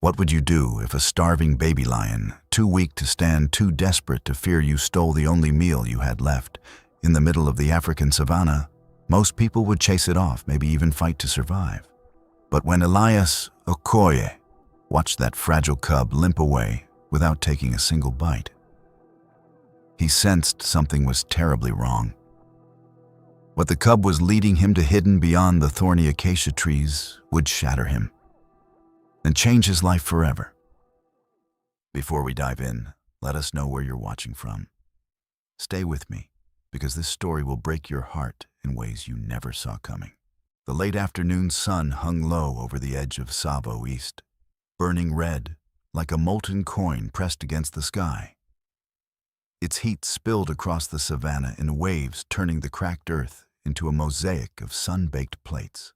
What would you do if a starving baby lion, too weak to stand, too desperate to fear you, stole the only meal you had left? In the middle of the African savannah, most people would chase it off, maybe even fight to survive. But when Elias Okoye watched that fragile cub limp away without taking a single bite, he sensed something was terribly wrong. What the cub was leading him to, hidden beyond the thorny acacia trees, would shatter him and change his life forever. Before we dive in, let us know where you're watching from. Stay with me, because this story will break your heart in ways you never saw coming. The late afternoon sun hung low over the edge of Savo East, burning red like a molten coin pressed against the sky. Its heat spilled across the savannah in waves, turning the cracked earth into a mosaic of sun-baked plates.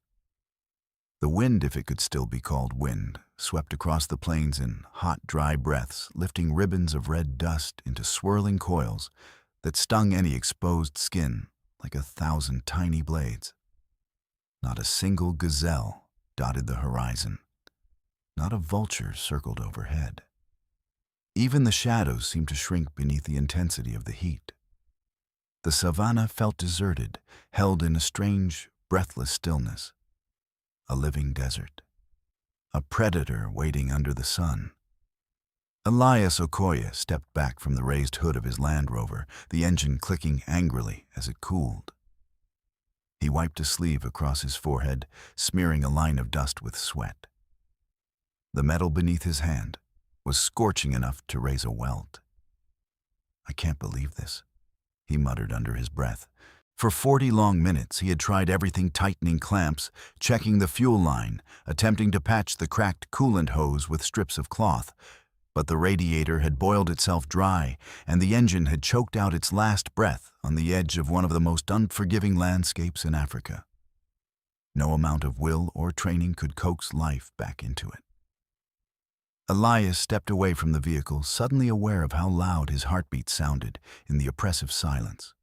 The wind, if it could still be called wind, swept across the plains in hot, dry breaths, lifting ribbons of red dust into swirling coils that stung any exposed skin like 1,000 tiny blades. Not a single gazelle dotted the horizon. Not a vulture circled overhead. Even the shadows seemed to shrink beneath the intensity of the heat. The savannah felt deserted, held in a strange, breathless stillness. A living desert. A predator waiting under the sun. Elias Okoye stepped back from the raised hood of his Land Rover, the engine clicking angrily as it cooled. He wiped a sleeve across his forehead, smearing a line of dust with sweat. The metal beneath his hand was scorching enough to raise a welt. "I can't believe this," he muttered under his breath. For 40 long minutes he had tried everything, tightening clamps, checking the fuel line, attempting to patch the cracked coolant hose with strips of cloth. But the radiator had boiled itself dry, and the engine had choked out its last breath on the edge of one of the most unforgiving landscapes in Africa. No amount of will or training could coax life back into it. Elias stepped away from the vehicle, suddenly aware of how loud his heartbeat sounded in the oppressive silence.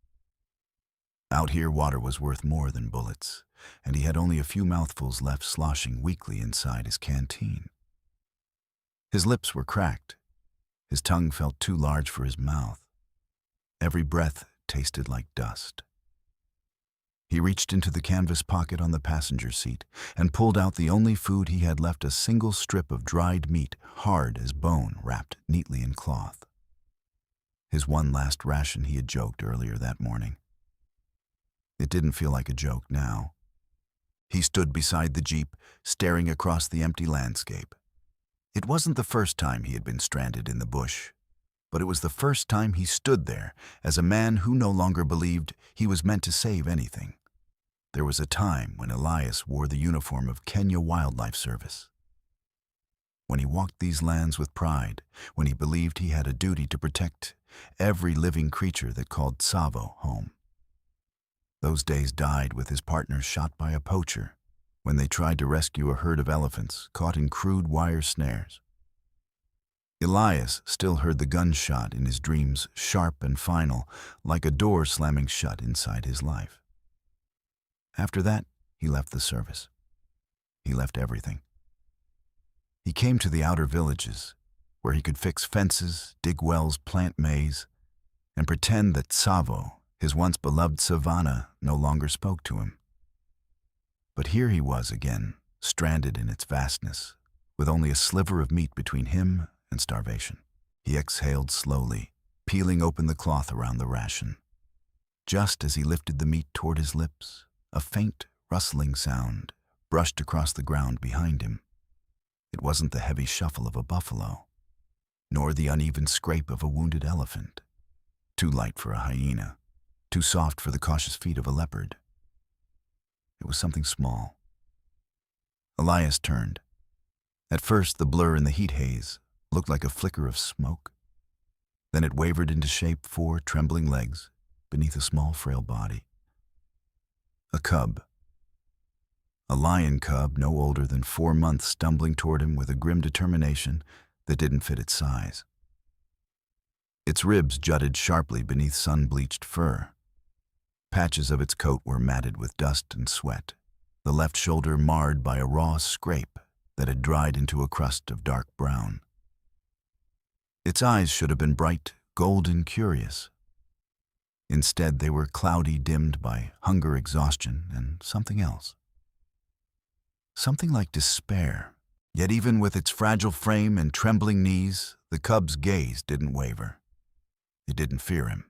Out here, water was worth more than bullets, and he had only a few mouthfuls left sloshing weakly inside his canteen. His lips were cracked. His tongue felt too large for his mouth. Every breath tasted like dust. He reached into the canvas pocket on the passenger seat and pulled out the only food he had left, a single strip of dried meat, hard as bone, wrapped neatly in cloth. His one last ration, he had joked earlier that morning. It didn't feel like a joke now. He stood beside the Jeep, staring across the empty landscape. It wasn't the first time he had been stranded in the bush, but it was the first time he stood there as a man who no longer believed he was meant to save anything. There was a time when Elias wore the uniform of Kenya Wildlife Service. When he walked these lands with pride, when he believed he had a duty to protect every living creature that called Savo home. Those days died with his partner shot by a poacher when they tried to rescue a herd of elephants caught in crude wire snares. Elias still heard the gunshot in his dreams, sharp and final, like a door slamming shut inside his life. After that, he left the service. He left everything. He came to the outer villages, where he could fix fences, dig wells, plant maize, and pretend that Savo, his once beloved savannah, no longer spoke to him. But here he was again, stranded in its vastness, with only a sliver of meat between him and starvation. He exhaled slowly, peeling open the cloth around the ration. Just as he lifted the meat toward his lips, a faint, rustling sound brushed across the ground behind him. It wasn't the heavy shuffle of a buffalo, nor the uneven scrape of a wounded elephant. Too light for a hyena, too soft for the cautious feet of a leopard. It was something small. Elias turned. At first, the blur in the heat haze looked like a flicker of smoke. Then it wavered into shape, 4 trembling legs beneath a small, frail body. A cub. A lion cub no older than 4 months, stumbling toward him with a grim determination that didn't fit its size. Its ribs jutted sharply beneath sun-bleached fur. Patches of its coat were matted with dust and sweat, the left shoulder marred by a raw scrape that had dried into a crust of dark brown. Its eyes should have been bright, golden, curious. Instead, they were cloudy, dimmed by hunger, exhaustion, and something else. Something like despair. Yet even with its fragile frame and trembling knees, the cub's gaze didn't waver. It didn't fear him.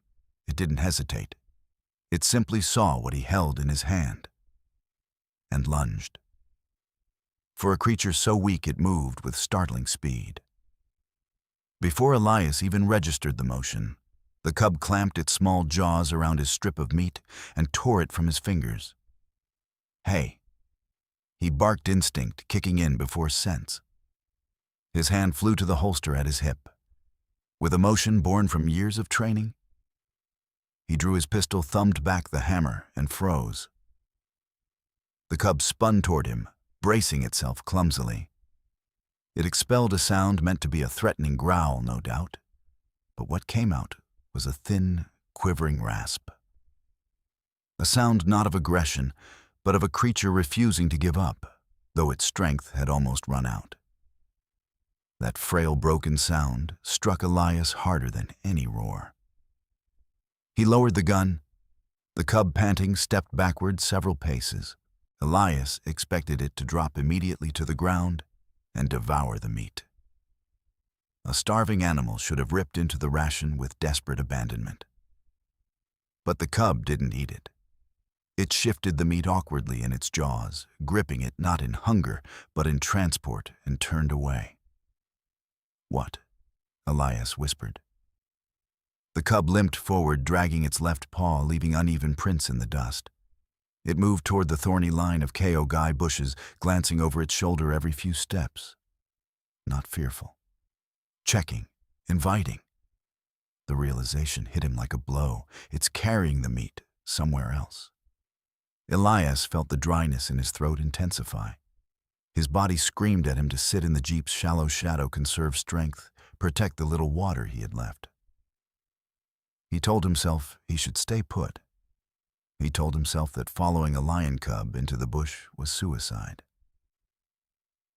It didn't hesitate. It simply saw what he held in his hand and lunged. For a creature so weak it moved with startling speed. Before Elias even registered the motion, the cub clamped its small jaws around his strip of meat and tore it from his fingers. Hey! He barked, instinct kicking in before sense. His hand flew to the holster at his hip. With a motion born from years of training, he drew his pistol, thumbed back the hammer, and froze. The cub spun toward him, bracing itself clumsily. It expelled a sound meant to be a threatening growl, no doubt, but what came out was a thin, quivering rasp. A sound not of aggression, but of a creature refusing to give up, though its strength had almost run out. That frail, broken sound struck Elias harder than any roar. He lowered the gun. The cub, panting, stepped backward several paces. Elias expected it to drop immediately to the ground and devour the meat. A starving animal should have ripped into the ration with desperate abandonment. But the cub didn't eat it. It shifted the meat awkwardly in its jaws, gripping it not in hunger, but in transport, and turned away. "What?" Elias whispered. The cub limped forward, dragging its left paw, leaving uneven prints in the dust. It moved toward the thorny line of Guy bushes, glancing over its shoulder every few steps. Not fearful. Checking, inviting. The realization hit him like a blow. It's carrying the meat somewhere else. Elias felt the dryness in his throat intensify. His body screamed at him to sit in the Jeep's shallow shadow, conserve strength, protect the little water he had left. He told himself he should stay put. He told himself that following a lion cub into the bush was suicide.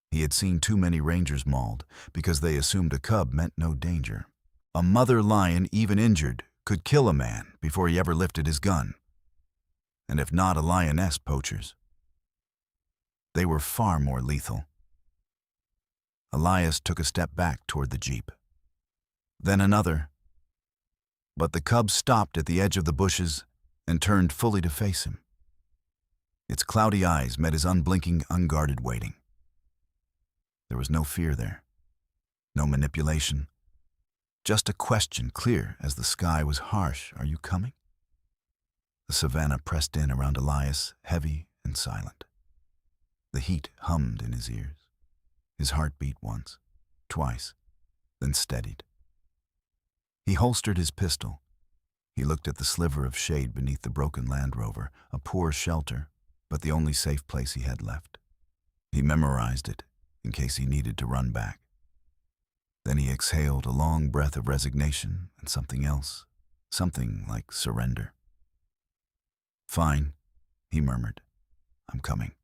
He had seen too many rangers mauled because they assumed a cub meant no danger. A mother lion, even injured, could kill a man before he ever lifted his gun. And if not a lioness, poachers. They were far more lethal. Elias took a step back toward the Jeep. Then another. But the cub stopped at the edge of the bushes and turned fully to face him. Its cloudy eyes met his unblinking, unguarded waiting. There was no fear there, no manipulation, just a question clear as the sky was harsh. "Are you coming?" The savannah pressed in around Elias, heavy and silent. The heat hummed in his ears. His heart beat once, twice, then steadied. He holstered his pistol. He looked at the sliver of shade beneath the broken Land Rover, a poor shelter, but the only safe place he had left. He memorized it in case he needed to run back. Then he exhaled a long breath of resignation and something else, something like surrender. "Fine," he murmured. "I'm coming."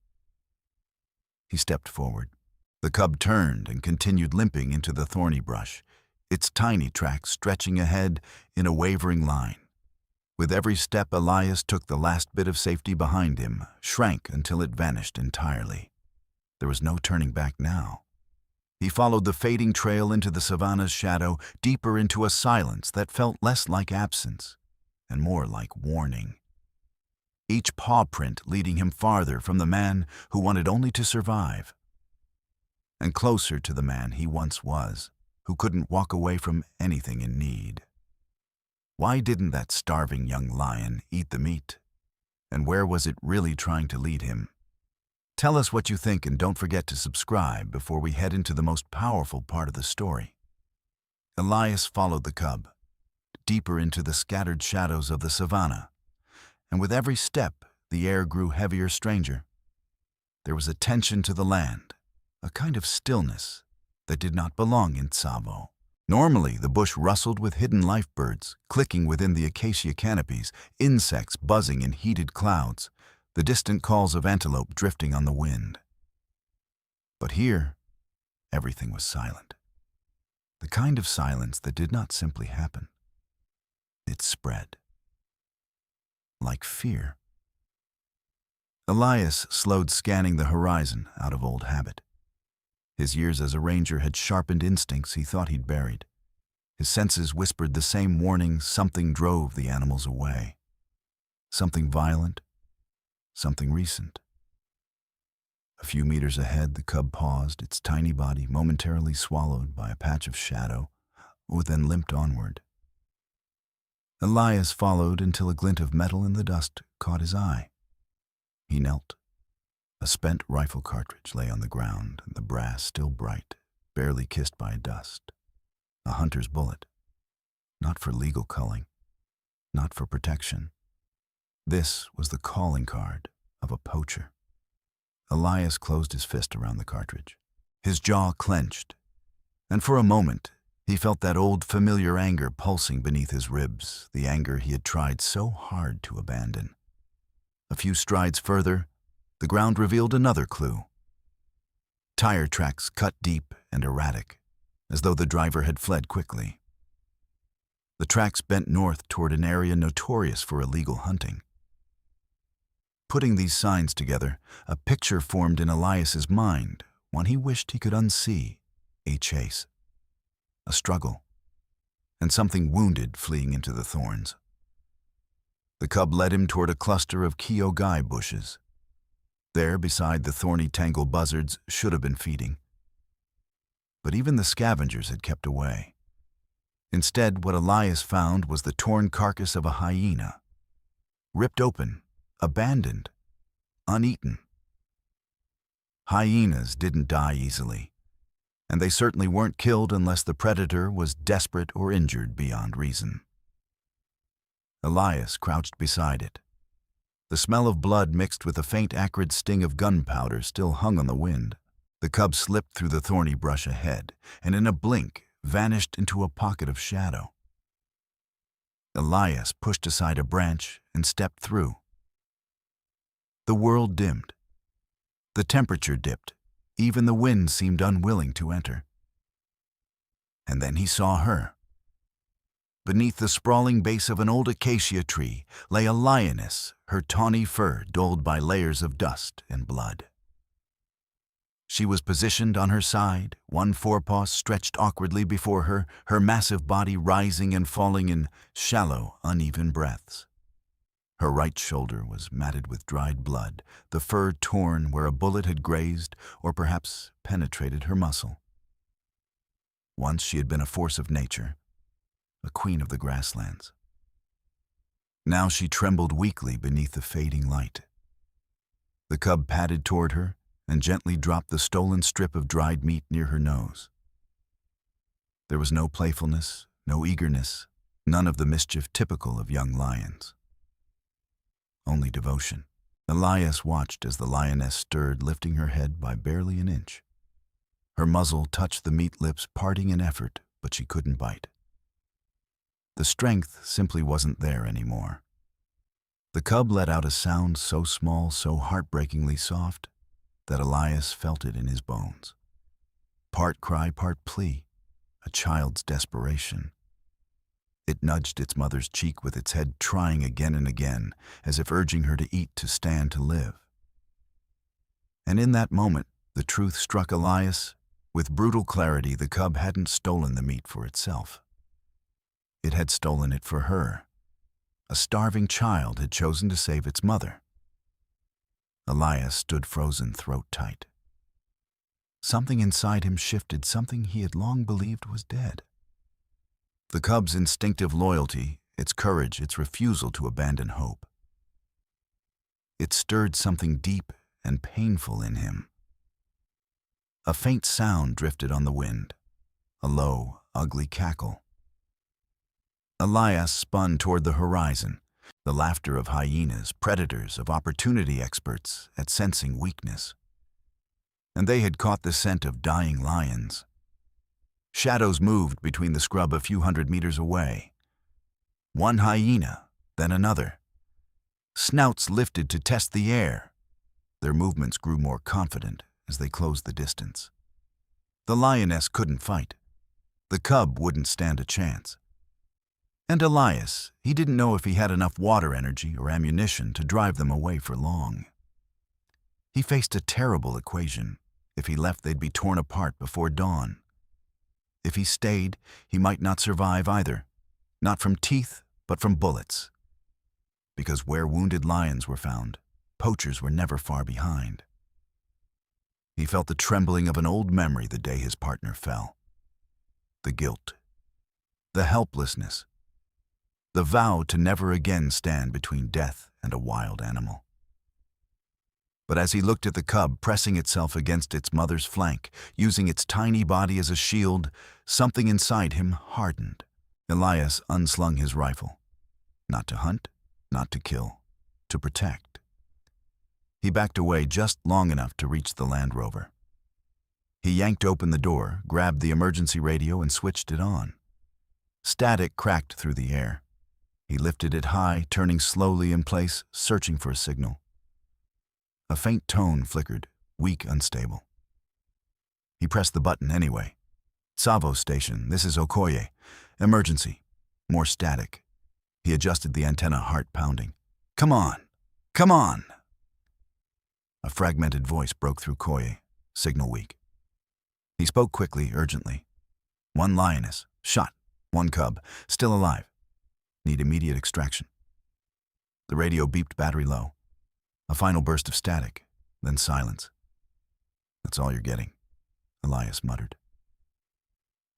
He stepped forward. The cub turned and continued limping into the thorny brush, its tiny tracks stretching ahead in a wavering line. With every step, Elias took the last bit of safety behind him, shrank until it vanished entirely. There was no turning back now. He followed the fading trail into the savannah's shadow, deeper into a silence that felt less like absence and more like warning. Each paw print leading him farther from the man who wanted only to survive, and closer to the man he once was, who couldn't walk away from anything in need. Why didn't that starving young lion eat the meat? And where was it really trying to lead him? Tell us what you think, and don't forget to subscribe before we head into the most powerful part of the story. Elias followed the cub, deeper into the scattered shadows of the savannah, and with every step the air grew heavier, stranger. There was a tension to the land, a kind of stillness that did not belong in Tsavo. Normally, the bush rustled with hidden lifebirds, clicking within the acacia canopies, insects buzzing in heated clouds, the distant calls of antelope drifting on the wind. But here, Everything was silent. The kind of silence that did not simply happen. It spread. Like fear. Elias slowed, scanning the horizon out of old habit. His years as a ranger had sharpened instincts he thought he'd buried. His senses whispered the same warning. Something drove the animals away. Something violent, something recent. A few meters ahead, the cub paused, its tiny body momentarily swallowed by a patch of shadow, then limped onward. Elias followed until a glint of metal in the dust caught his eye. He knelt. A spent rifle cartridge lay on the ground, the brass still bright, barely kissed by dust. A hunter's bullet. Not for legal culling. Not for protection. This was the calling card of a poacher. Elias closed his fist around the cartridge. His jaw clenched, and for a moment he felt that old familiar anger pulsing beneath his ribs, the anger he had tried so hard to abandon. A few strides further, the ground revealed another clue. Tire tracks cut deep and erratic, as though the driver had fled quickly. The tracks bent north toward an area notorious for illegal hunting. Putting these signs together, a picture formed in Elias's mind, one he wished he could unsee. A chase, a struggle, and something wounded fleeing into the thorns. The cub led him toward a cluster of kyogai bushes. There, beside the thorny tangle, buzzards should have been feeding. But even the scavengers had kept away. Instead, what Elias found was the torn carcass of a hyena, ripped open, abandoned, uneaten. Hyenas didn't die easily, and they certainly weren't killed unless the predator was desperate or injured beyond reason. Elias crouched beside it. The smell of blood mixed with a faint acrid sting of gunpowder still hung on the wind. The cub slipped through the thorny brush ahead, and in a blink vanished into a pocket of shadow. Elias pushed aside a branch and stepped through. The world dimmed. The temperature dipped. Even the wind seemed unwilling to enter. And then he saw her. Beneath the sprawling base of an old acacia tree lay a lioness, her tawny fur dulled by layers of dust and blood. She was positioned on her side, one forepaw stretched awkwardly before her, her massive body rising and falling in shallow, uneven breaths. Her right shoulder was matted with dried blood, the fur torn where a bullet had grazed or perhaps penetrated her muscle. Once she had been a force of nature, a queen of the grasslands. Now she trembled weakly beneath the fading light. The cub padded toward her and gently dropped the stolen strip of dried meat near her nose. There was no playfulness, no eagerness, none of the mischief typical of young lions. Only devotion. Elias watched as the lioness stirred, lifting her head by barely an inch. Her muzzle touched the meat lips, parting in effort, but she couldn't bite. The strength simply wasn't there anymore. The cub let out a sound so small, so heartbreakingly soft, that Elias felt it in his bones. Part cry, part plea, a child's desperation. It nudged its mother's cheek with its head, trying again and again, as if urging her to eat, to stand, to live. And in that moment, the truth struck Elias. With brutal clarity, the cub hadn't stolen the meat for itself. It had stolen it for her. A starving child had chosen to save its mother. Elias stood frozen, throat tight. Something inside him shifted, something he had long believed was dead. The cub's instinctive loyalty, its courage, its refusal to abandon hope. It stirred something deep and painful in him. A faint sound drifted on the wind, a low, ugly cackle. Elias spun toward the horizon, the laughter of hyenas, predators, of opportunity experts at sensing weakness. And they had caught the scent of dying lions. Shadows moved between the scrub a few hundred meters away. One hyena, then another. Snouts lifted to test the air. Their movements grew more confident as they closed the distance. The lioness couldn't fight. The cub wouldn't stand a chance. And Elias, he didn't know if he had enough water energy or ammunition to drive them away for long. He faced a terrible equation. If he left, they'd be torn apart before dawn. If he stayed, he might not survive either. Not from teeth, but from bullets. Because where wounded lions were found, poachers were never far behind. He felt the trembling of an old memory the day his partner fell. The guilt. The helplessness. The vow to never again stand between death and a wild animal. But as he looked at the cub pressing itself against its mother's flank, using its tiny body as a shield, something inside him hardened. Elias unslung his rifle. Not to hunt, not to kill, to protect. He backed away just long enough to reach the Land Rover. He yanked open the door, grabbed the emergency radio, and switched it on. Static cracked through the air. He lifted it high, turning slowly in place, searching for a signal. A faint tone flickered, weak, unstable. He pressed the button anyway. Savo station, this is Okoye. Emergency. More static. He adjusted the antenna, heart pounding. Come on! Come on! A fragmented voice broke through Koye, signal weak. He spoke quickly, urgently. One lioness, shot. One cub, still alive. Need immediate extraction. The radio beeped, battery low. A final burst of static, then silence. That's all you're getting, Elias muttered.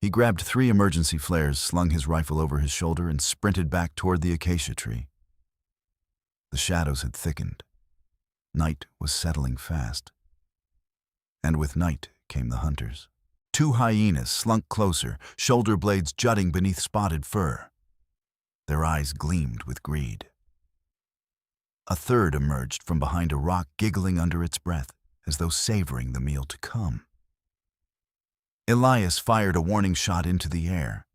He grabbed 3 emergency flares, slung his rifle over his shoulder, and sprinted back toward the acacia tree. The shadows had thickened. Night was settling fast. And with night came the hunters. 2 hyenas slunk closer, shoulder blades jutting beneath spotted fur. Their eyes gleamed with greed. A third emerged from behind a rock, giggling under its breath, as though savoring the meal to come. Elias fired a warning shot into the air.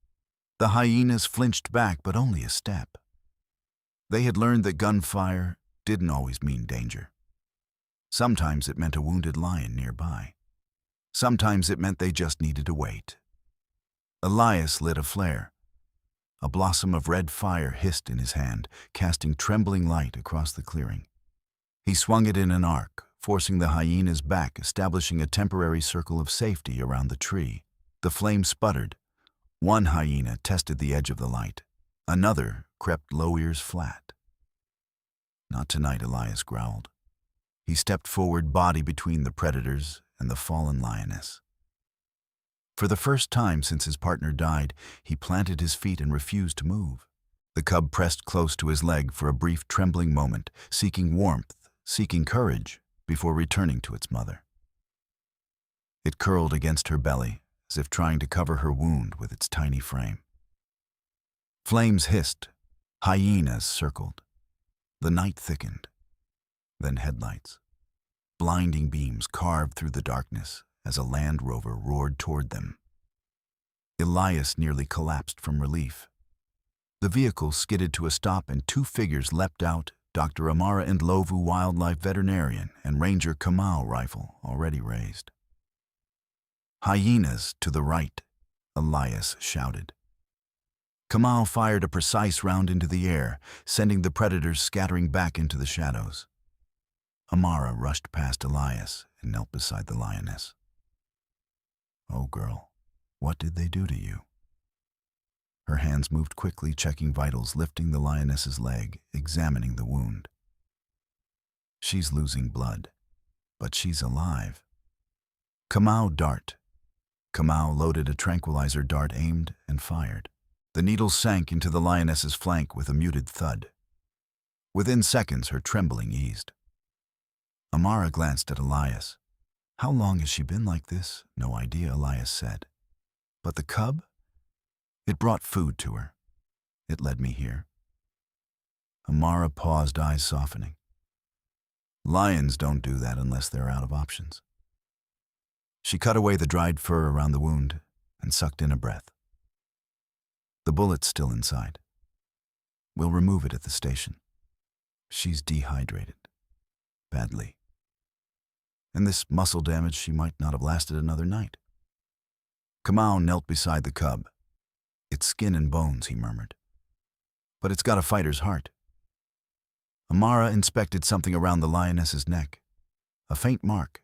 The hyenas flinched back, but only a step. They had learned that gunfire didn't always mean danger. Sometimes it meant a wounded lion nearby. Sometimes it meant they just needed to wait. Elias lit a flare. A blossom of red fire hissed in his hand, casting trembling light across the clearing. He swung it in an arc, forcing the hyenas back, establishing a temporary circle of safety around the tree. The flame sputtered. One hyena tested the edge of the light. Another crept low ears flat. Not tonight, Elias growled. He stepped forward, body between the predators and the fallen lioness. For the first time since his partner died, he planted his feet and refused to move. The cub pressed close to his leg for a brief trembling moment, seeking warmth, seeking courage, before returning to its mother. It curled against her belly, as if trying to cover her wound with its tiny frame. Flames hissed. Hyenas circled. The night thickened. Then headlights. Blinding beams carved through the darkness as a Land Rover roared toward them. Elias nearly collapsed from relief. The vehicle skidded to a stop and 2 figures leapt out, Dr. Amara Ndlovu, wildlife veterinarian, and Ranger Kamau, rifle already raised. Hyenas to the right, Elias shouted. Kamau fired a precise round into the air, sending the predators scattering back into the shadows. Amara rushed past Elias and knelt beside the lioness. Oh, girl, what did they do to you? Her hands moved quickly, checking vitals, lifting the lioness's leg, examining the wound. She's losing blood, but she's alive. Kamau dart. Kamau loaded a tranquilizer dart, aimed, and fired. The needle sank into the lioness's flank with a muted thud. Within seconds, her trembling eased. Amara glanced at Elias. How long has she been like this? No idea, Elias said. But the cub? It brought food to her. It led me here. Amara paused, eyes softening. Lions don't do that unless they're out of options. She cut away the dried fur around the wound and sucked in a breath. The bullet's still inside. We'll remove it at the station. She's dehydrated. Badly. And this muscle damage, she might not have lasted another night. Kamau knelt beside the cub. "It's skin and bones," he murmured. "But it's got a fighter's heart." Amara inspected something around the lioness's neck. A faint mark,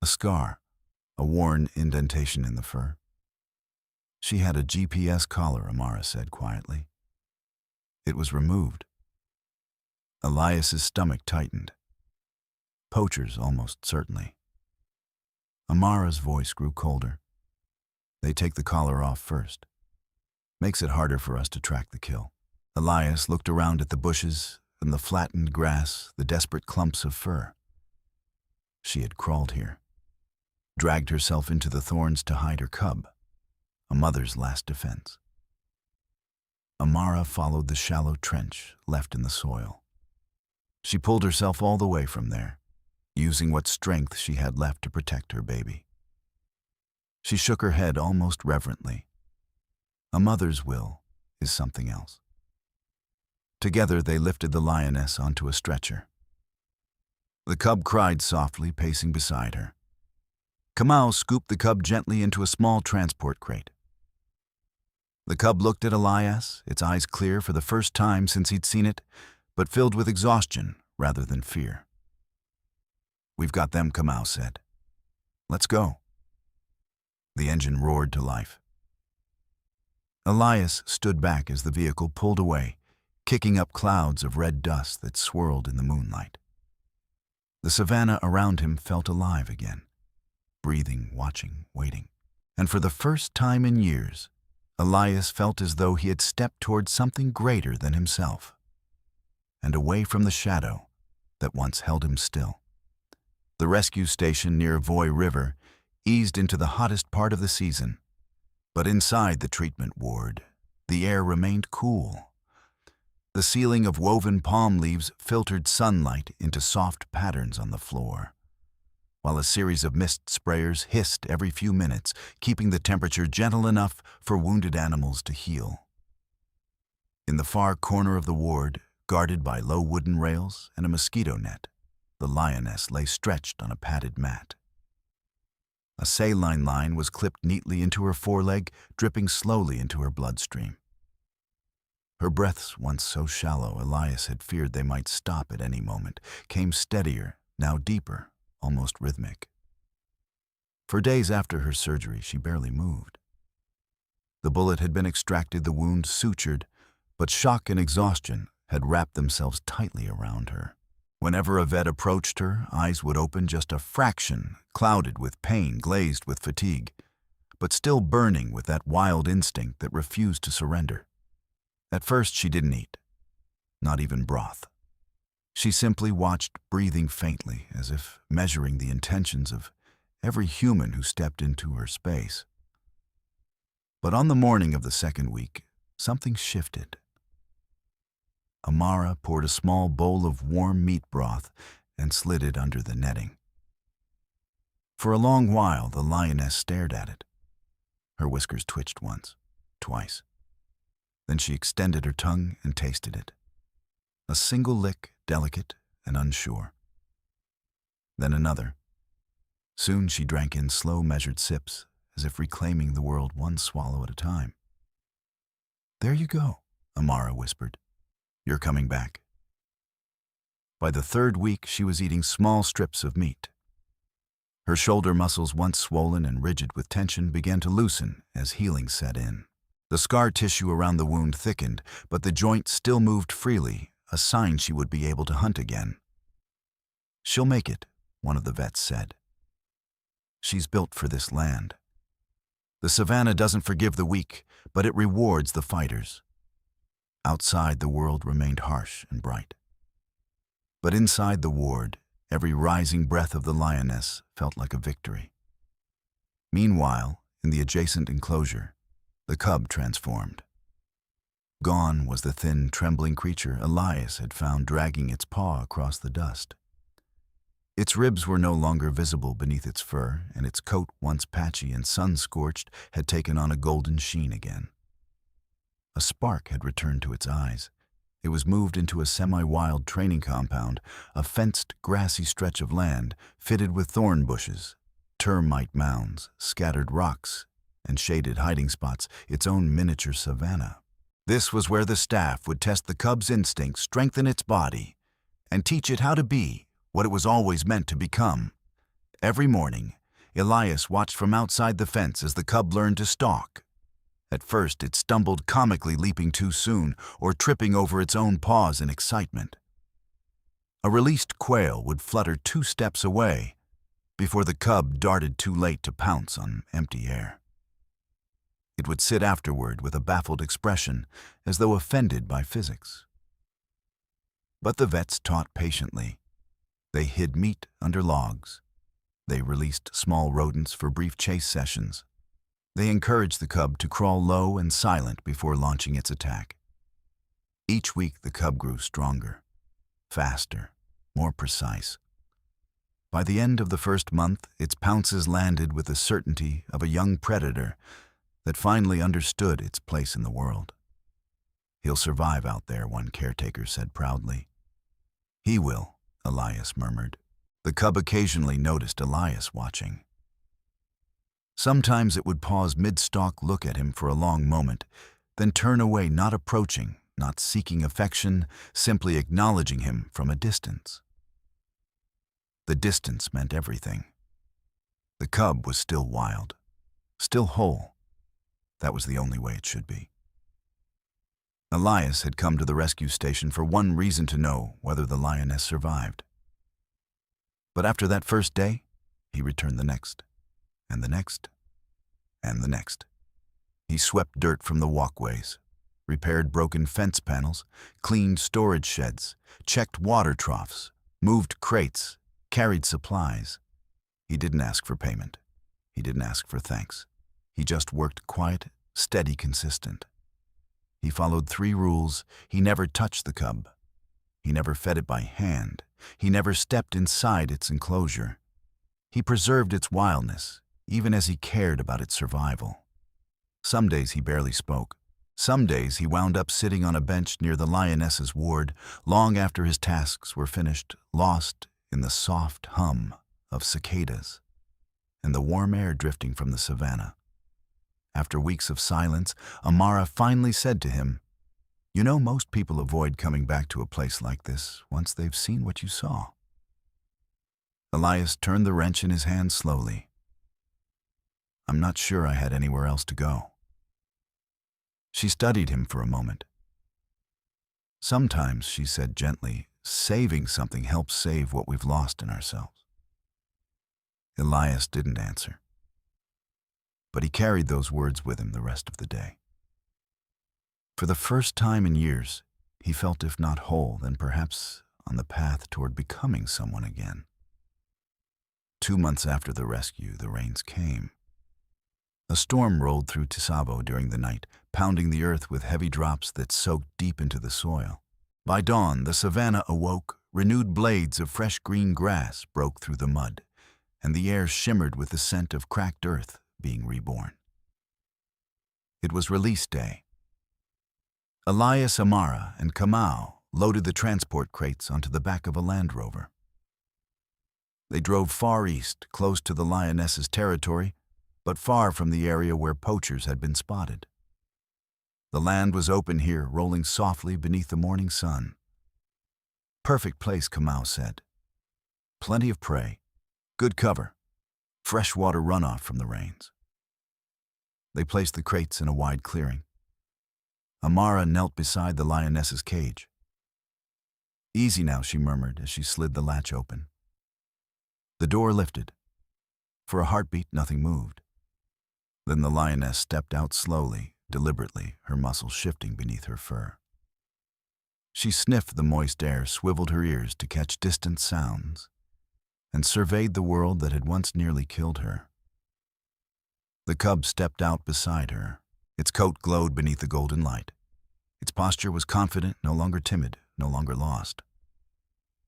a scar, a worn indentation in the fur. "She had a GPS collar," Amara said quietly. "It was removed." Elias's stomach tightened. Poachers, almost certainly. Amara's voice grew colder. "They take the collar off first. Makes it harder for us to track the kill." Elias looked around at the bushes and the flattened grass, the desperate clumps of fur. She had crawled here, dragged herself into the thorns to hide her cub, a mother's last defense. Amara followed the shallow trench left in the soil. She pulled herself all the way from there, using what strength she had left to protect her baby. She shook her head almost reverently. A mother's will is something else. Together they lifted the lioness onto a stretcher. The cub cried softly, pacing beside her. Kamau scooped the cub gently into a small transport crate. The cub looked at Elias, its eyes clear for the first time since he'd seen it, but filled with exhaustion rather than fear. "We've got them," Kamau said. "Let's go." The engine roared to life. Elias stood back as the vehicle pulled away, kicking up clouds of red dust that swirled in the moonlight. The savannah around him felt alive again, breathing, watching, waiting. And for the first time in years, Elias felt as though he had stepped toward something greater than himself, and away from the shadow that once held him still. The rescue station near Voy River eased into the hottest part of the season, but inside the treatment ward, the air remained cool. The ceiling of woven palm leaves filtered sunlight into soft patterns on the floor, while a series of mist sprayers hissed every few minutes, keeping the temperature gentle enough for wounded animals to heal. In the far corner of the ward, guarded by low wooden rails and a mosquito net, the lioness lay stretched on a padded mat. A saline line was clipped neatly into her foreleg, dripping slowly into her bloodstream. Her breaths, once so shallow Elias had feared they might stop at any moment, came steadier, now deeper, almost rhythmic. For days after her surgery, she barely moved. The bullet had been extracted, the wound sutured, but shock and exhaustion had wrapped themselves tightly around her. Whenever a vet approached her, eyes would open just a fraction, clouded with pain, glazed with fatigue, but still burning with that wild instinct that refused to surrender. At first, she didn't eat, not even broth. She simply watched, breathing faintly, as if measuring the intentions of every human who stepped into her space. But on the morning of the second week, something shifted. Amara poured a small bowl of warm meat broth and slid it under the netting. For a long while, the lioness stared at it. Her whiskers twitched once, twice. Then she extended her tongue and tasted it. A single lick, delicate and unsure. Then another. Soon she drank in slow, measured sips, as if reclaiming the world one swallow at a time. "There you go," Amara whispered. "You're coming back." By the third week, she was eating small strips of meat. Her shoulder muscles, once swollen and rigid with tension, began to loosen as healing set in. The scar tissue around the wound thickened, but the joint still moved freely, a sign she would be able to hunt again. "She'll make it," one of the vets said. "She's built for this land. The savannah doesn't forgive the weak, but it rewards the fighters." Outside, the world remained harsh and bright. But inside the ward, every rising breath of the lioness felt like a victory. Meanwhile, in the adjacent enclosure, the cub transformed. Gone was the thin, trembling creature Elias had found dragging its paw across the dust. Its ribs were no longer visible beneath its fur, and its coat, once patchy and sun-scorched, had taken on a golden sheen again. A spark had returned to its eyes. It was moved into a semi-wild training compound, a fenced, grassy stretch of land fitted with thorn bushes, termite mounds, scattered rocks, and shaded hiding spots, its own miniature savannah. This was where the staff would test the cub's instincts, strengthen its body, and teach it how to be what it was always meant to become. Every morning, Elias watched from outside the fence as the cub learned to stalk. At first, it stumbled comically, leaping too soon or tripping over its own paws in excitement. A released quail would flutter 2 steps away before the cub darted too late to pounce on empty air. It would sit afterward with a baffled expression, as though offended by physics. But the vets taught patiently. They hid meat under logs. They released small rodents for brief chase sessions. They encouraged the cub to crawl low and silent before launching its attack. Each week the cub grew stronger, faster, more precise. By the end of the first month, its pounces landed with the certainty of a young predator that finally understood its place in the world. "He'll survive out there," one caretaker said proudly. "He will," Elias murmured. The cub occasionally noticed Elias watching. Sometimes it would pause mid-stalk, look at him for a long moment, then turn away, not approaching, not seeking affection, simply acknowledging him from a distance. The distance meant everything. The cub was still wild, still whole. That was the only way it should be. Elias had come to the rescue station for one reason: to know whether the lioness survived. But after that first day, he returned the next, and the next, and the next. He swept dirt from the walkways, repaired broken fence panels, cleaned storage sheds, checked water troughs, moved crates, carried supplies. He didn't ask for payment. He didn't ask for thanks. He just worked quiet, steady, consistent. He followed 3 rules. He never touched the cub. He never fed it by hand. He never stepped inside its enclosure. He preserved its wildness, even as he cared about its survival. Some days he barely spoke. Some days he wound up sitting on a bench near the lioness's ward, long after his tasks were finished, lost in the soft hum of cicadas and the warm air drifting from the savannah. After weeks of silence, Amara finally said to him, "You know, most people avoid coming back to a place like this once they've seen what you saw." Elias turned the wrench in his hand slowly. "I'm not sure I had anywhere else to go." She studied him for a moment. "Sometimes," she said gently, "saving something helps save what we've lost in ourselves." Elias didn't answer, but he carried those words with him the rest of the day. For the first time in years, he felt, if not whole, then perhaps on the path toward becoming someone again. 2 months after the rescue, the rains came. A storm rolled through Tsavo during the night, pounding the earth with heavy drops that soaked deep into the soil. By dawn, the savannah awoke. Renewed blades of fresh green grass broke through the mud, and the air shimmered with the scent of cracked earth being reborn. It was release day. Elias, Amara, and Kamau loaded the transport crates onto the back of a Land Rover. They drove far east, close to the lioness's territory, but far from the area where poachers had been spotted. The land was open here, rolling softly beneath the morning sun. "Perfect place," Kamau said. "Plenty of prey, good cover, fresh water runoff from the rains." They placed the crates in a wide clearing. Amara knelt beside the lioness's cage. "Easy now," she murmured as she slid the latch open. The door lifted. For a heartbeat, nothing moved. Then the lioness stepped out slowly, deliberately, her muscles shifting beneath her fur. She sniffed the moist air, swiveled her ears to catch distant sounds, and surveyed the world that had once nearly killed her. The cub stepped out beside her. Its coat glowed beneath the golden light. Its posture was confident, no longer timid, no longer lost.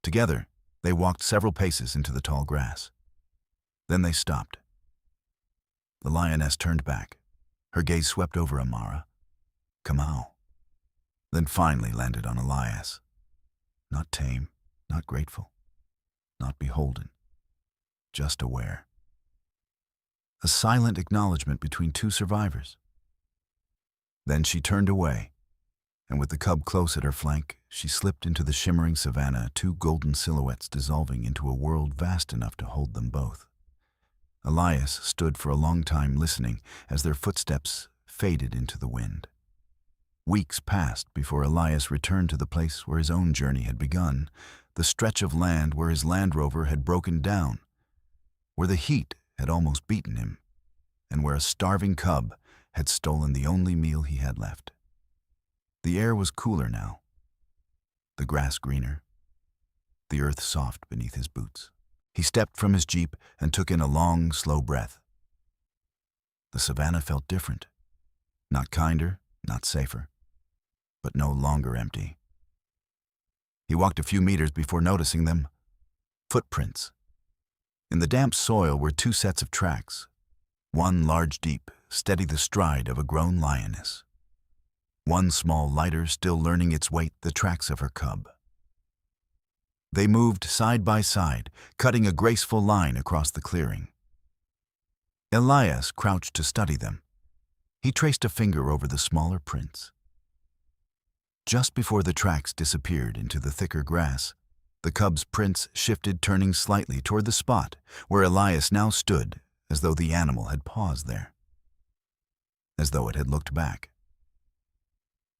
Together, they walked several paces into the tall grass. Then they stopped. The lioness turned back. Her gaze swept over Amara, Kamau, then finally landed on Elias. Not tame, not grateful, not beholden, just aware. a silent acknowledgement between two survivors. Then she turned away, and with the cub close at her flank, she slipped into the shimmering savannah, two golden silhouettes dissolving into a world vast enough to hold them both. Elias stood for a long time listening as their footsteps faded into the wind. Weeks passed before Elias returned to the place where his own journey had begun, the stretch of land where his Land Rover had broken down, where the heat had almost beaten him, and where a starving cub had stolen the only meal he had left. The air was cooler now, the grass greener, the earth soft beneath his boots. He stepped from his jeep and took in a long, slow breath. The savannah felt different, not kinder, not safer, but no longer empty. He walked a few meters before noticing them. Footprints. In the damp soil were two sets of tracks, one large deep, steady the stride of a grown lioness. One small lighter, still learning its weight, the tracks of her cub. They moved side by side, cutting a graceful line across the clearing. Elias crouched to study them. He traced a finger over the smaller prints. Just before the tracks disappeared into the thicker grass, the cub's prints shifted, turning slightly toward the spot where Elias now stood, as though the animal had paused there, as though it had looked back.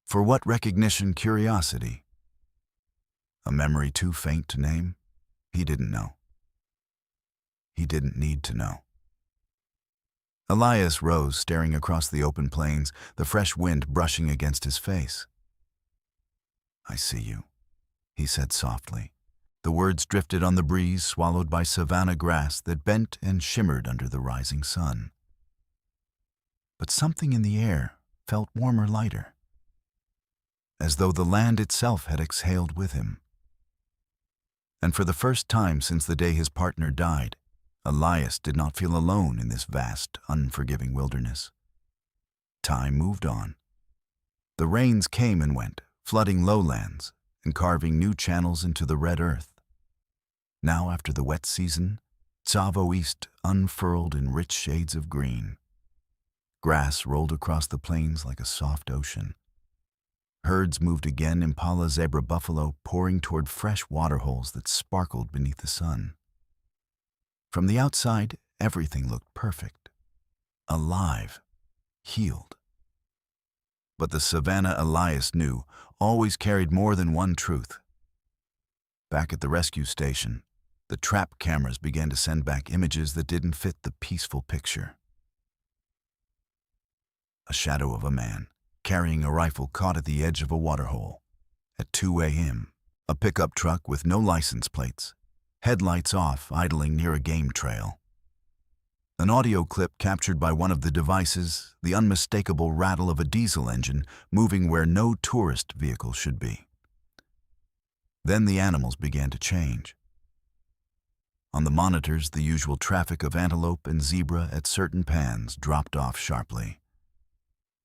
For what recognition, curiosity? A memory too faint to name? He didn't know. He didn't need to know. Elias rose, staring across the open plains, the fresh wind brushing against his face. "I see you," he said softly. The words drifted on the breeze, swallowed by savanna grass that bent and shimmered under the rising sun. But something in the air felt warmer, lighter, as though the land itself had exhaled with him. And for the first time since the day his partner died, Elias did not feel alone in this vast, unforgiving wilderness. Time moved on. The rains came and went, flooding lowlands and carving new channels into the red earth. Now, after the wet season, Tsavo East unfurled in rich shades of green. Grass rolled across the plains like a soft ocean. Herds moved again, impala, zebra, buffalo, pouring toward fresh waterholes that sparkled beneath the sun. From the outside, everything looked perfect, alive, healed. But the savannah, Elias knew, always carried more than one truth. Back at the rescue station, the trap cameras began to send back images that didn't fit the peaceful picture. A shadow of a man, carrying a rifle, caught at the edge of a waterhole. At 2 a.m., a pickup truck with no license plates, headlights off, idling near a game trail. An audio clip captured by one of the devices, the unmistakable rattle of a diesel engine moving where no tourist vehicle should be. Then the animals began to change. On the monitors, the usual traffic of antelope and zebra at certain pans dropped off sharply.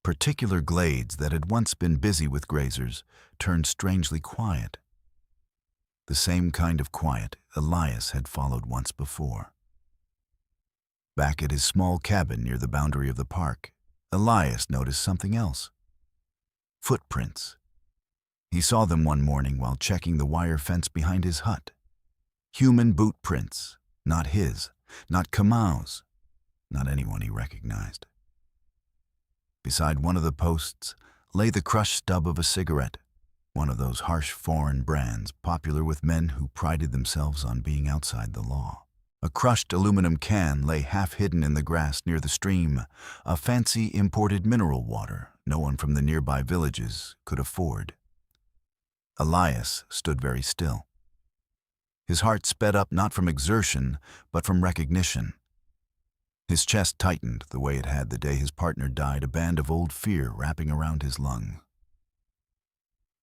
Particular glades that had once been busy with grazers turned strangely quiet. The same kind of quiet Elias had followed once before. Back at his small cabin near the boundary of the park, Elias noticed something else. Footprints. He saw them one morning while checking the wire fence behind his hut. Human boot prints, not his, not Kamau's, not anyone he recognized. Beside one of the posts lay the crushed stub of a cigarette, one of those harsh foreign brands popular with men who prided themselves on being outside the law. A crushed aluminum can lay half hidden in the grass near the stream, a fancy imported mineral water no one from the nearby villages could afford. Elias stood very still. His heart sped up not from exertion, but from recognition. His chest tightened the way it had the day his partner died, a band of old fear wrapping around his lungs.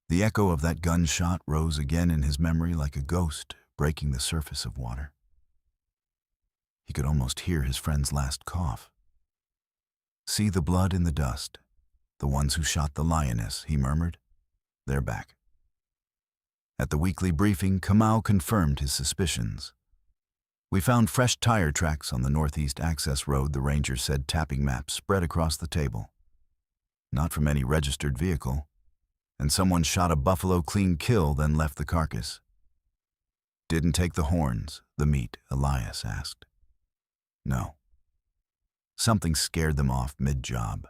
The echo of that gunshot rose again in his memory like a ghost breaking the surface of water. He could almost hear his friend's last cough. "See the blood in the dust. The ones who shot the lioness," he murmured. "They're back." At the weekly briefing, Kamau confirmed his suspicions. We found fresh tire tracks on the northeast access road, the ranger said, tapping maps spread across the table. Not from any registered vehicle. And someone shot a buffalo clean kill, then left the carcass. Didn't take the horns, the meat, Elias asked. No. Something scared them off mid-job.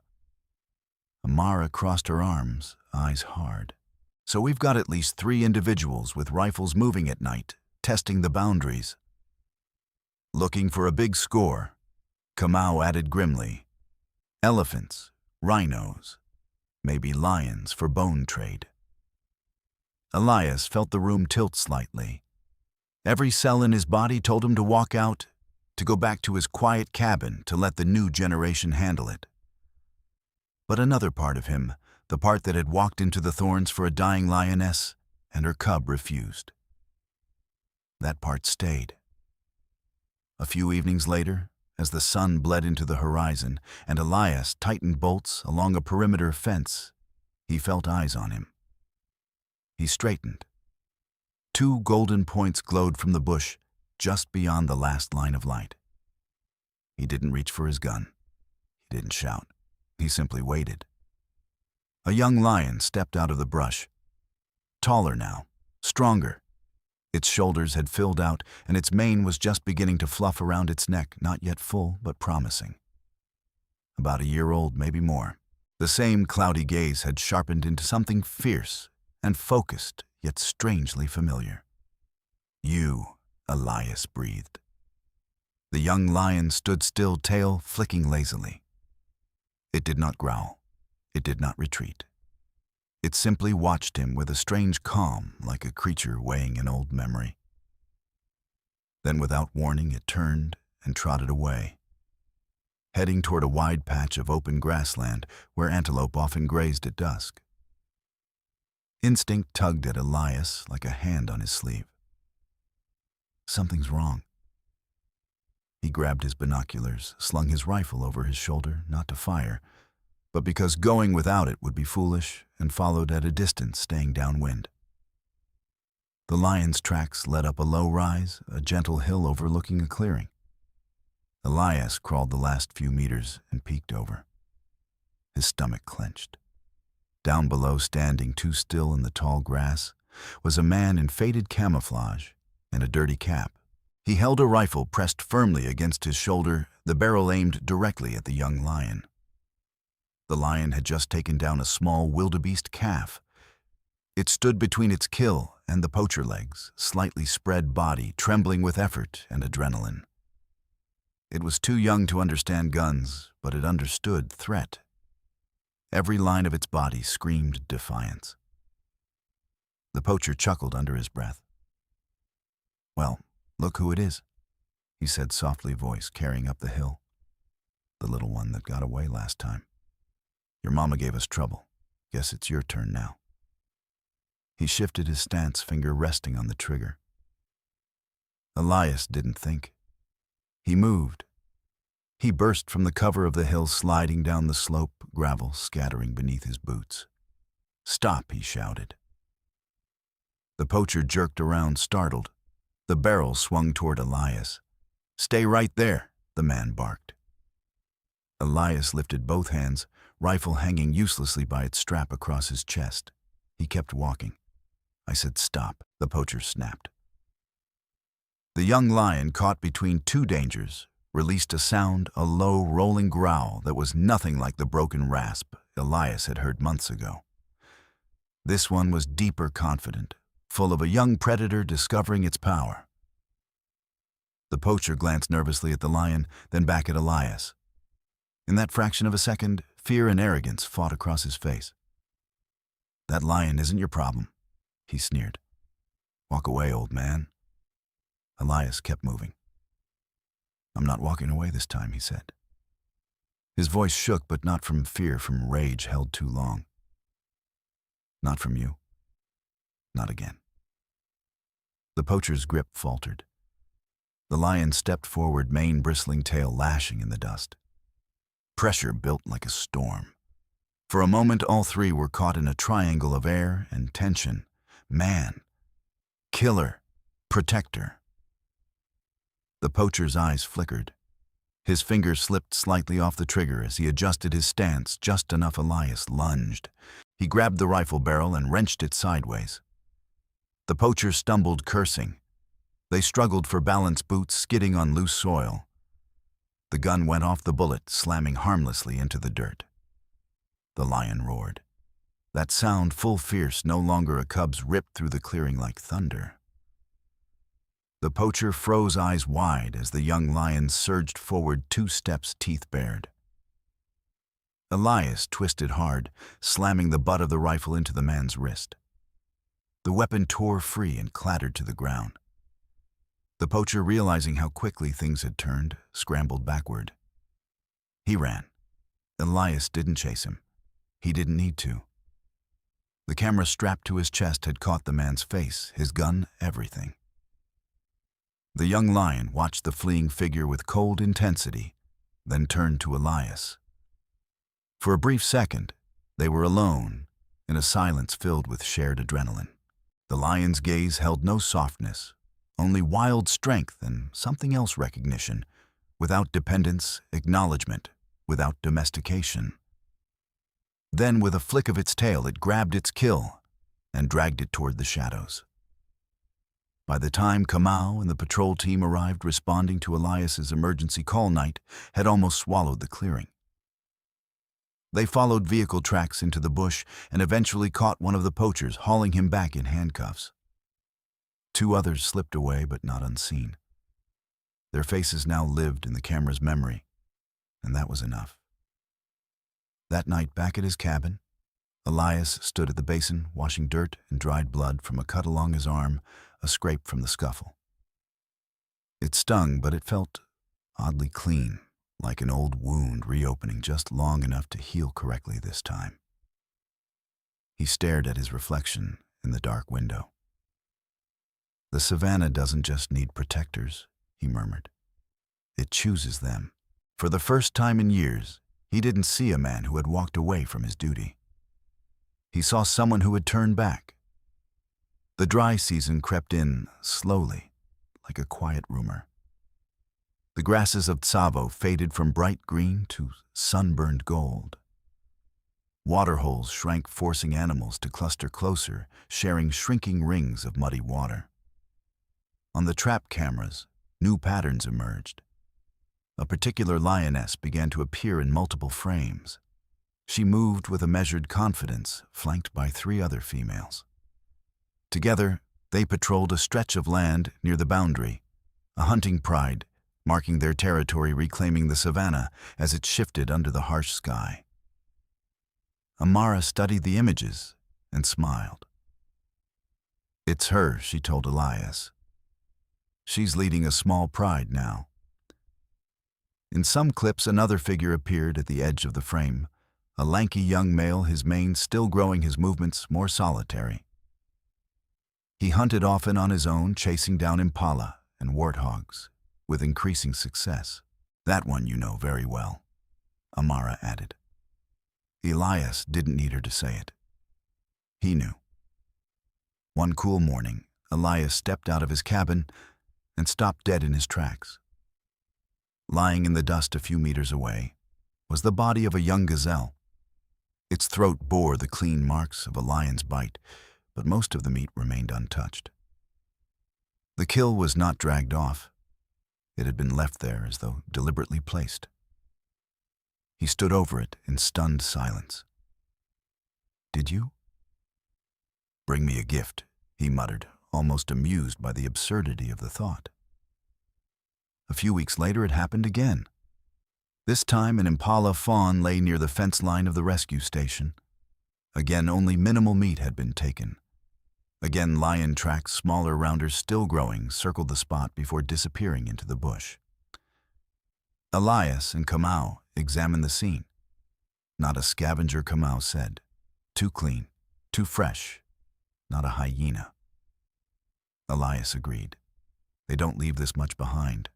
Amara crossed her arms, eyes hard. So we've got at least 3 individuals with rifles moving at night, testing the boundaries. Looking for a big score, Kamau added grimly. Elephants, rhinos, maybe lions for bone trade. Elias felt the room tilt slightly. Every cell in his body told him to walk out, to go back to his quiet cabin, to let the new generation handle it. But another part of him, the part that had walked into the thorns for a dying lioness and her cub, refused. That part stayed. A few evenings later, as the sun bled into the horizon and Elias tightened bolts along a perimeter fence, he felt eyes on him. He straightened. 2 golden points glowed from the bush just beyond the last line of light. He didn't reach for his gun. He didn't shout. He simply waited. A young lion stepped out of the brush. Taller now, stronger. Its shoulders had filled out, and its mane was just beginning to fluff around its neck, not yet full, but promising. About a year old, maybe more. The same cloudy gaze had sharpened into something fierce and focused, yet strangely familiar. You, Elias breathed. The young lion stood still, tail flicking lazily. It did not growl. It did not retreat. It simply watched him with a strange calm, like a creature weighing an old memory. Then, without warning, it turned and trotted away, heading toward a wide patch of open grassland where antelope often grazed at dusk. Instinct tugged at Elias like a hand on his sleeve. Something's wrong. He grabbed his binoculars, slung his rifle over his shoulder, not to fire, but because going without it would be foolish, and followed at a distance, staying downwind. The lion's tracks led up a low rise, a gentle hill overlooking a clearing. Elias crawled the last few meters and peeked over. His stomach clenched. Down below, standing too still in the tall grass, was a man in faded camouflage and a dirty cap. He held a rifle pressed firmly against his shoulder, the barrel aimed directly at the young lion. The lion had just taken down a small wildebeest calf. It stood between its kill and the poacher legs, slightly spread body, trembling with effort and adrenaline. It was too young to understand guns, but it understood threat. Every line of its body screamed defiance. The poacher chuckled under his breath. "Well, look who it is," he said softly, voice carrying up the hill. "The little one that got away last time. Your mama gave us trouble. Guess it's your turn now." He shifted his stance, finger resting on the trigger. Elias didn't think. He moved. He burst from the cover of the hill, sliding down the slope, gravel scattering beneath his boots. "Stop," he shouted. The poacher jerked around, startled. The barrel swung toward Elias. "Stay right there," the man barked. Elias lifted both hands, rifle hanging uselessly by its strap across his chest. He kept walking. "I said stop," the poacher snapped. The young lion, caught between 2 dangers, released a sound, a low, rolling growl that was nothing like the broken rasp Elias had heard months ago. This one was deeper, confident, full of a young predator discovering its power. The poacher glanced nervously at the lion, then back at Elias. In that fraction of a second, fear and arrogance fought across his face. "That lion isn't your problem," he sneered. "Walk away, old man." Elias kept moving. "I'm not walking away this time," he said. His voice shook, but not from fear, from rage held too long. "Not from you. Not again." The poacher's grip faltered. The lion stepped forward, mane bristling, tail lashing in the dust. Pressure built like a storm. For a moment, all 3 were caught in a triangle of air and tension. Man, killer, protector. The poacher's eyes flickered. His finger slipped slightly off the trigger as he adjusted his stance just enough. Elias lunged. He grabbed the rifle barrel and wrenched it sideways. The poacher stumbled, cursing. They struggled for balance, boots skidding on loose soil. The gun went off the bullet, slamming harmlessly into the dirt. The lion roared. That sound, full fierce, no longer a cub's, ripped through the clearing like thunder. The poacher froze, eyes wide, as the young lion surged forward 2 steps, teeth bared. Elias twisted hard, slamming the butt of the rifle into the man's wrist. The weapon tore free and clattered to the ground. The poacher, realizing how quickly things had turned, scrambled backward. He ran. Elias didn't chase him. He didn't need to. The camera strapped to his chest had caught the man's face, his gun, everything. The young lion watched the fleeing figure with cold intensity, then turned to Elias. For a brief second, they were alone, in a silence filled with shared adrenaline. The lion's gaze held no softness, only wild strength and something else, recognition, without dependence, acknowledgement, without domestication. Then, with a flick of its tail, it grabbed its kill and dragged it toward the shadows. By the time Kamau and the patrol team arrived, responding to Elias's emergency call, night had almost swallowed the clearing. They followed vehicle tracks into the bush and eventually caught one of the poachers, hauling him back in handcuffs. 2 others slipped away, but not unseen. Their faces now lived in the camera's memory, and that was enough. That night, back at his cabin, Elias stood at the basin, washing dirt and dried blood from a cut along his arm, a scrape from the scuffle. It stung, but it felt oddly clean, like an old wound reopening just long enough to heal correctly this time. He stared at his reflection in the dark window. "The savannah doesn't just need protectors," he murmured. "It chooses them." For the first time in years, he didn't see a man who had walked away from his duty. He saw someone who had turned back. The dry season crept in slowly, like a quiet rumor. The grasses of Tsavo faded from bright green to sunburned gold. Waterholes shrank, forcing animals to cluster closer, sharing shrinking rings of muddy water. On the trap cameras, new patterns emerged. A particular lioness began to appear in multiple frames. She moved with a measured confidence, flanked by 3 other females. Together, they patrolled a stretch of land near the boundary, a hunting pride, marking their territory, reclaiming the savannah as it shifted under the harsh sky. Amara studied the images and smiled. "It's her," she told Elias. "She's leading a small pride now." In some clips, another figure appeared at the edge of the frame, a lanky young male, his mane still growing, his movements more solitary. He hunted often on his own, chasing down impala and warthogs, with increasing success. "That one you know very well," Amara added. Elias didn't need her to say it. He knew. One cool morning, Elias stepped out of his cabin and stopped dead in his tracks. Lying in the dust a few meters away was the body of a young gazelle. Its throat bore the clean marks of a lion's bite, but most of the meat remained untouched. The kill was not dragged off. It had been left there as though deliberately placed. He stood over it in stunned silence. "Did you?" "Bring me a gift," he muttered, almost amused by the absurdity of the thought. A few weeks later, it happened again. This time, an impala fawn lay near the fence line of the rescue station. Again, only minimal meat had been taken. Again, lion tracks, smaller rounders still growing, circled the spot before disappearing into the bush. Elias and Kamau examined the scene. "Not a scavenger," Kamau said. "Too clean, too fresh. Not a hyena." Elias agreed. "They don't leave this much behind."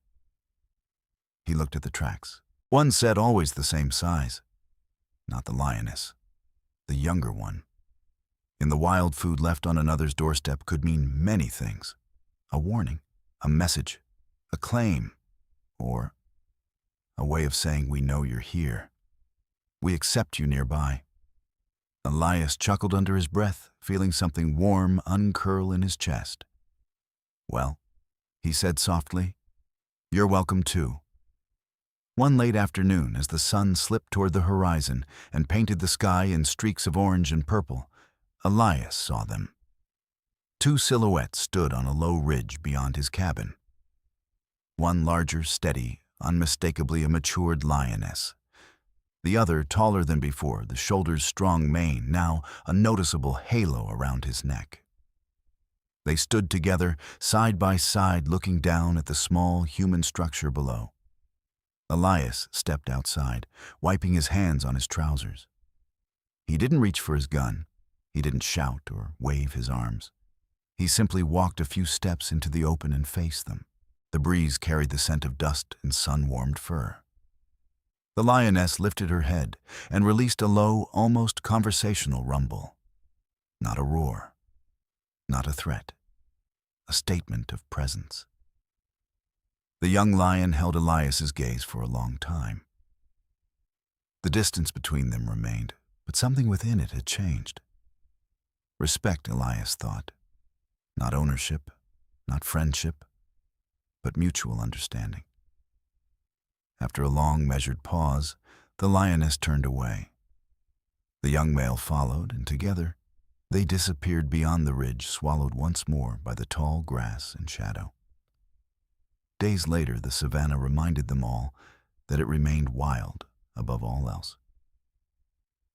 He looked at the tracks. One said always the same size. Not the lioness. The younger one. In the wild, food left on another's doorstep could mean many things. A warning, a message, a claim, or a way of saying we know you're here. We accept you nearby. Elias chuckled under his breath, feeling something warm uncurl in his chest. Well, he said softly, you're welcome too. One late afternoon, as the sun slipped toward the horizon and painted the sky in streaks of orange and purple, Elias saw them. Two silhouettes stood on a low ridge beyond his cabin. One larger, steady, unmistakably a matured lioness. The other taller than before, the shoulder's strong mane now a noticeable halo around his neck. They stood together, side by side, looking down at the small human structure below. Elias stepped outside, wiping his hands on his trousers. He didn't reach for his gun. He didn't shout or wave his arms. He simply walked a few steps into the open and faced them. The breeze carried the scent of dust and sun-warmed fur. The lioness lifted her head and released a low, almost conversational rumble. Not a roar. Not a threat. A statement of presence. The young lion held Elias's gaze for a long time. The distance between them remained, but something within it had changed. Respect, Elias thought. Not ownership, not friendship, but mutual understanding. After a long, measured pause, the lioness turned away. The young male followed, and together they disappeared beyond the ridge, swallowed once more by the tall grass and shadow. Days later, the savannah reminded them all that it remained wild above all else.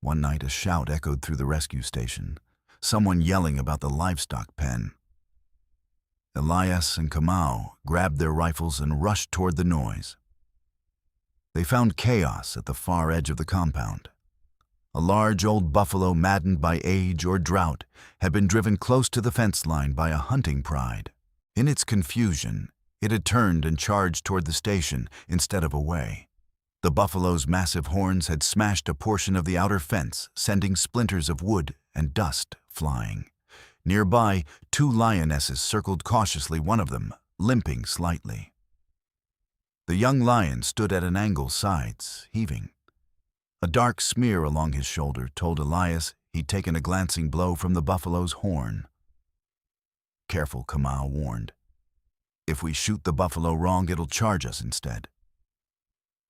One night, a shout echoed through the rescue station, someone yelling about the livestock pen. Elias and Kamau grabbed their rifles and rushed toward the noise. They found chaos at the far edge of the compound. A large old buffalo, maddened by age or drought, had been driven close to the fence line by a hunting pride. In its confusion, it had turned and charged toward the station instead of away. The buffalo's massive horns had smashed a portion of the outer fence, sending splinters of wood and dust flying. Nearby, two lionesses circled cautiously, one of them limping slightly. The young lion stood at an angle, sides heaving. A dark smear along his shoulder told Elias he'd taken a glancing blow from the buffalo's horn. Careful, Kamau warned. If we shoot the buffalo wrong, it'll charge us instead.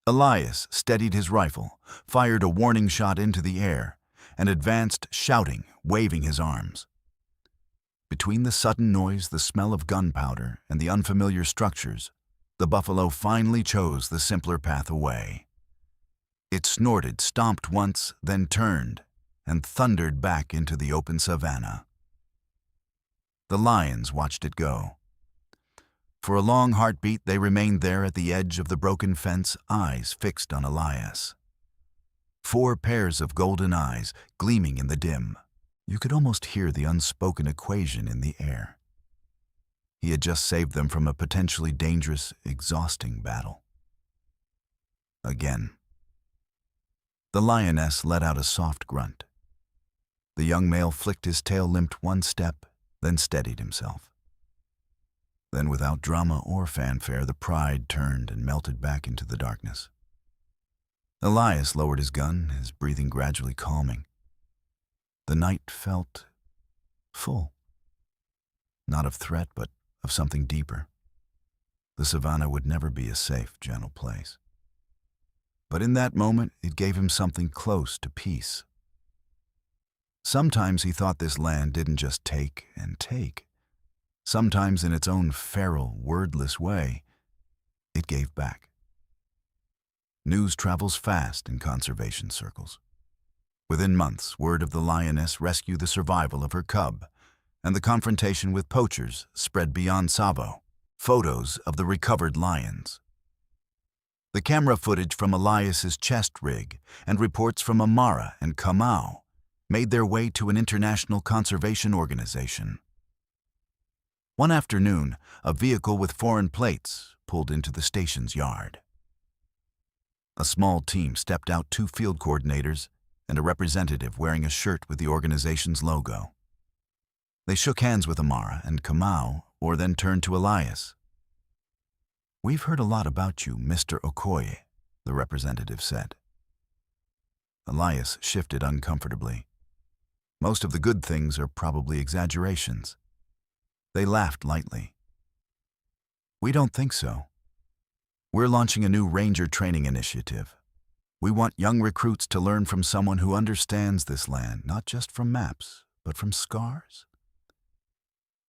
Elias steadied his rifle, fired a warning shot into the air, and advanced, shouting, waving his arms. Between the sudden noise, the smell of gunpowder, and the unfamiliar structures, the buffalo finally chose the simpler path away. It snorted, stomped once, then turned, and thundered back into the open savannah. The lions watched it go. For a long heartbeat, they remained there at the edge of the broken fence, eyes fixed on Elias. 4 pairs of golden eyes gleaming in the dim. You could almost hear the unspoken equation in the air. He had just saved them from a potentially dangerous, exhausting battle. Again. The lioness let out a soft grunt. The young male flicked his tail, limped one step, then steadied himself. Then, without drama or fanfare, the pride turned and melted back into the darkness. Elias lowered his gun, his breathing gradually calming. The night felt full. Not of threat, but of something deeper. The savannah would never be a safe, gentle place. But in that moment, it gave him something close to peace. Sometimes he thought this land didn't just take and take. Sometimes, in its own feral, wordless way, it gave back. News travels fast in conservation circles. Within months, word of the lioness rescue the survival of her cub, and the confrontation with poachers spread beyond Savo. Photos of the recovered lions. The camera footage from Elias's chest rig and reports from Amara and Kamau made their way to an international conservation organization. One afternoon, a vehicle with foreign plates pulled into the station's yard. A small team stepped out, 2 field coordinators and a representative wearing a shirt with the organization's logo. They shook hands with Amara and Kamau, or then turned to Elias. "We've heard a lot about you, Mr. Okoye," the representative said. Elias shifted uncomfortably. "Most of the good things are probably exaggerations." They laughed lightly. "We don't think so. We're launching a new ranger training initiative. We want young recruits to learn from someone who understands this land, not just from maps, but from scars."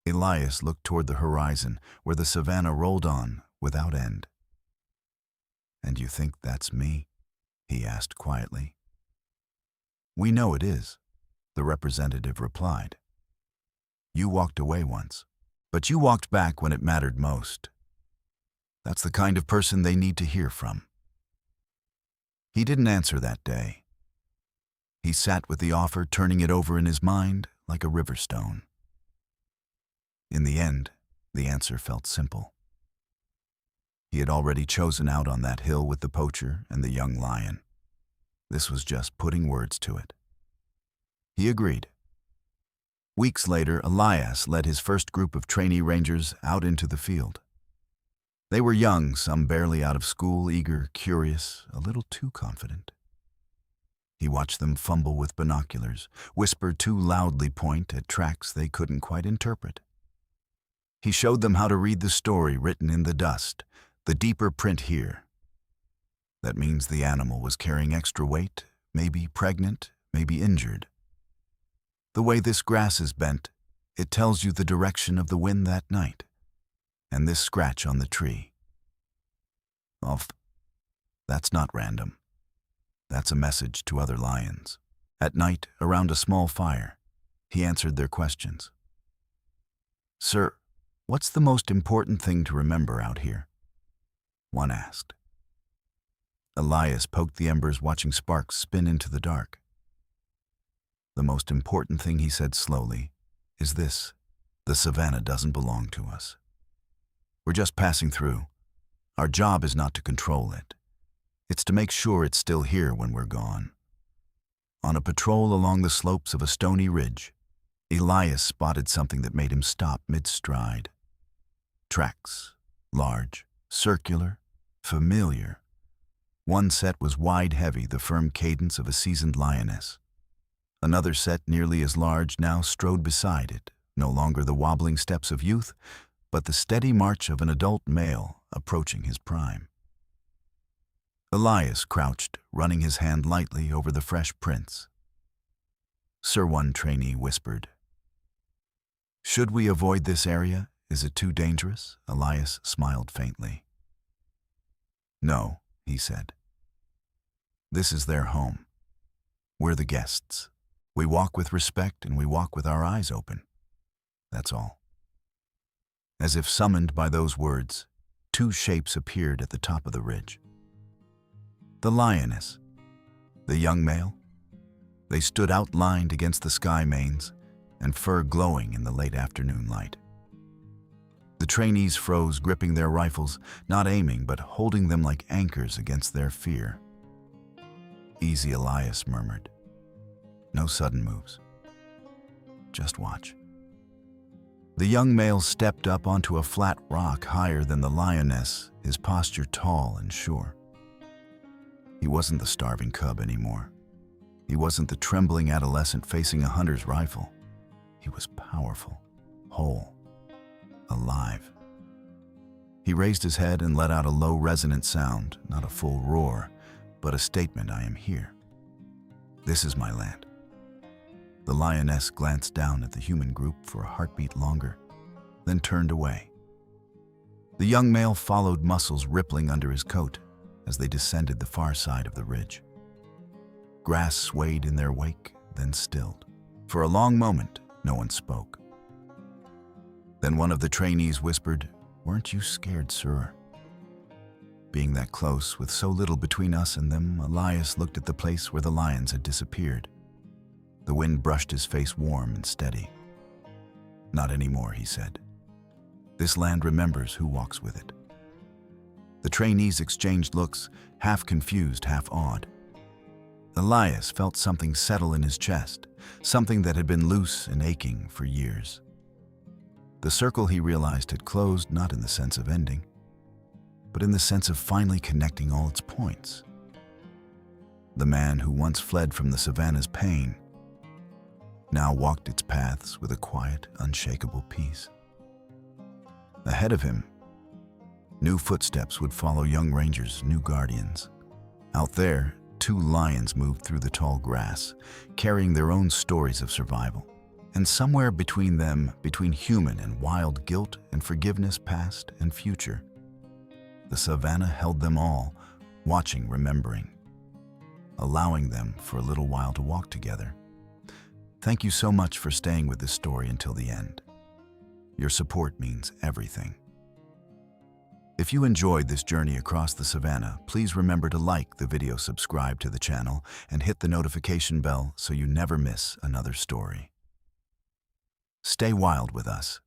Elias looked toward the horizon, where the savannah rolled on without end. "And you think that's me?" he asked quietly. "We know it is," the representative replied. "You walked away once, but you walked back when it mattered most. That's the kind of person they need to hear from." He didn't answer that day. He sat with the offer, turning it over in his mind like a river stone. In the end, the answer felt simple. He had already chosen out on that hill with the poacher and the young lion. This was just putting words to it. He agreed. Weeks later, Elias led his first group of trainee rangers out into the field. They were young, some barely out of school, eager, curious, a little too confident. He watched them fumble with binoculars, whisper too loudly, point at tracks they couldn't quite interpret. He showed them how to read the story written in the dust, the deeper print here. That means the animal was carrying extra weight, maybe pregnant, maybe injured. The way this grass is bent, it tells you the direction of the wind that night. And this scratch on the tree. That's not random. That's a message to other lions. At night, around a small fire, he answered their questions. "Sir, what's the most important thing to remember out here?" one asked. Elias poked the embers, watching sparks spin into the dark. "The most important thing," he said slowly, "is this: the savannah doesn't belong to us. We're just passing through. Our job is not to control it. It's to make sure it's still here when we're gone." On a patrol along the slopes of a stony ridge, Elias spotted something that made him stop mid-stride. Tracks, large, circular, familiar. One set was wide, heavy, the firm cadence of a seasoned lioness. Another set, nearly as large, now strode beside it, no longer the wobbling steps of youth, but the steady march of an adult male approaching his prime. Elias crouched, running his hand lightly over the fresh prints. "Sir," one trainee whispered. "Should we avoid this area? Is it too dangerous?" Elias smiled faintly. "No," he said. "This is their home. We're the guests. We walk with respect and we walk with our eyes open. That's all." As if summoned by those words, two shapes appeared at the top of the ridge. The lioness, the young male. They stood outlined against the sky mains and fur glowing in the late afternoon light. The trainees froze, gripping their rifles, not aiming but holding them like anchors against their fear. "Easy," Elias murmured. "No sudden moves. Just watch." The young male stepped up onto a flat rock higher than the lioness, his posture tall and sure. He wasn't the starving cub anymore. He wasn't the trembling adolescent facing a hunter's rifle. He was powerful, whole, alive. He raised his head and let out a low, resonant sound, not a full roar, but a statement: "I am here. This is my land." The lioness glanced down at the human group for a heartbeat longer, then turned away. The young male followed, muscles rippling under his coat as they descended the far side of the ridge. Grass swayed in their wake, then stilled. For a long moment, no one spoke. Then one of the trainees whispered, "Weren't you scared, sir?" Being that close, with so little between us and them, Elias looked at the place where the lions had disappeared. The wind brushed his face, warm and steady. "Not anymore," he said. "This land remembers who walks with it." The trainees exchanged looks, half confused, half awed. Elias felt something settle in his chest, something that had been loose and aching for years. The circle, he realized, had closed, not in the sense of ending, but in the sense of finally connecting all its points. The man who once fled from the savannah's pain now walked its paths with a quiet, unshakable peace. Ahead of him, new footsteps would follow young rangers, new guardians. Out there, two lions moved through the tall grass, carrying their own stories of survival. And somewhere between them, between human and wild guilt and forgiveness past and future, the savannah held them all, watching, remembering, allowing them for a little while to walk together. Thank you so much for staying with this story until the end. Your support means everything. If you enjoyed this journey across the savannah, please remember to like the video, subscribe to the channel, and hit the notification bell so you never miss another story. Stay wild with us.